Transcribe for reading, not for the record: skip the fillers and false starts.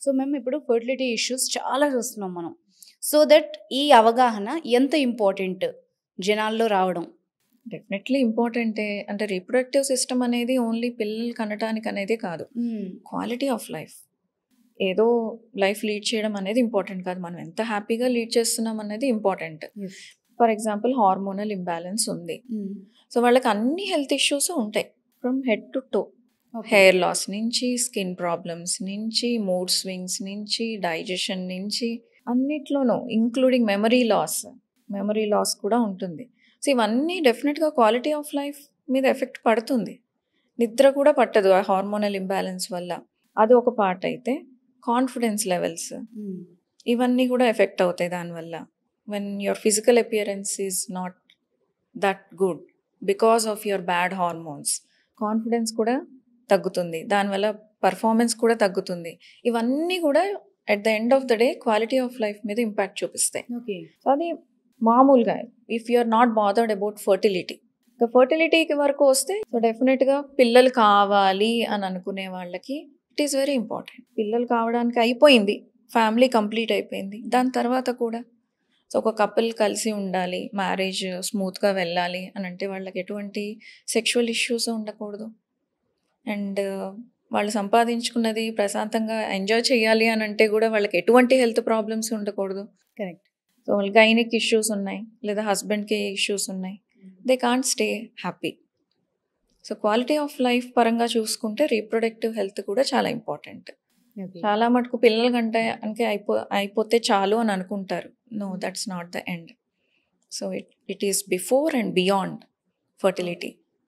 So మేము ఇప్పుడు fertility issues చాలా చూస్తున్నాం మనం. సో దట్ ఈ అవగాహన ఎంత ఇంపార్టెంట్ జనాల్లో రావడం? డెఫినెట్లీ ఇంపార్టెంటే. అంటే రీప్రొడక్టివ్ సిస్టమ్ అనేది ఓన్లీ పిల్లలు కనటానికి అనేది కాదు. Quality of life. ఏదో లైఫ్ లీడ్ చేయడం అనేది ఇంపార్టెంట్ కాదు. మనం ఎంత హ్యాపీగా లీడ్ చేస్తున్నాం అనేది important. For example hormonal imbalance ఉంది. సో వాళ్ళకి అన్ని హెల్త్ ఇష్యూస్ ఉంటాయి from head to toe. Hair loss నుంచి, స్కిన్ ప్రాబ్లమ్స్ నుంచి, మూడ్ స్వింగ్స్ నుంచి, డైజెషన్ నుంచి, అన్నిట్లోనూ ఇంక్లూడింగ్ మెమరీ లాస్ కూడా ఉంటుంది. సో ఇవన్నీ డెఫినెట్గా క్వాలిటీ ఆఫ్ లైఫ్ మీద ఎఫెక్ట్ పడుతుంది. నిద్ర కూడా పట్టదు ఆ హార్మోనల్ ఇంబ్యాలెన్స్ వల్ల. అది ఒక పార్ట్ అయితే కాన్ఫిడెన్స్ లెవెల్స్ ఇవన్నీ కూడా ఎఫెక్ట్ అవుతాయి దానివల్ల. When your physical appearance is not that good because of your bad hormones, confidence కూడా తగ్గుతుంది, దానివల్ల పర్ఫార్మెన్స్ కూడా తగ్గుతుంది. ఇవన్నీ కూడా at the end of the day quality of life మీద ఇంపాక్ట్ చూపిస్తాయి. సో అది మామూలుగా if you are not bothered about fertility. ఇక ఫర్టిలిటీకి వరకు వస్తే సో డెఫినెట్గా పిల్లలు కావాలి అని అనుకునే వాళ్ళకి ఇట్ ఈస్ వెరీ ఇంపార్టెంట్. పిల్లలు కావడానికి అయిపోయింది, ఫ్యామిలీ కంప్లీట్ అయిపోయింది, దాని తర్వాత కూడా సో ఒక కపుల్ కలిసి ఉండాలి, మ్యారేజ్ స్మూత్గా వెళ్ళాలి అని అంటే వాళ్ళకి ఎటువంటి సెక్షువల్ ఇష్యూస్ ఉండకూడదు. అండ్ వాళ్ళు సంపాదించుకున్నది ప్రశాంతంగా ఎంజాయ్ చేయాలి అని అంటే కూడా వాళ్ళకి ఎటువంటి హెల్త్ ప్రాబ్లమ్స్ ఉండకూడదు. కరెక్ట్. సో వాళ్ళకి గైనిక్ ఇష్యూస్ ఉన్నాయి, లేదా హస్బెండ్కి ఇష్యూస్ ఉన్నాయి, they can't stay happy. So quality of life పరంగా చూసుకుంటే రీప్రొడక్టివ్ హెల్త్ కూడా చాలా ఇంపార్టెంట్. చాలా మటుకు పిల్లల కంటే అంటే అయిపోతే చాలు అని అనుకుంటారు. No, that's not the end. So it is before and beyond fertility.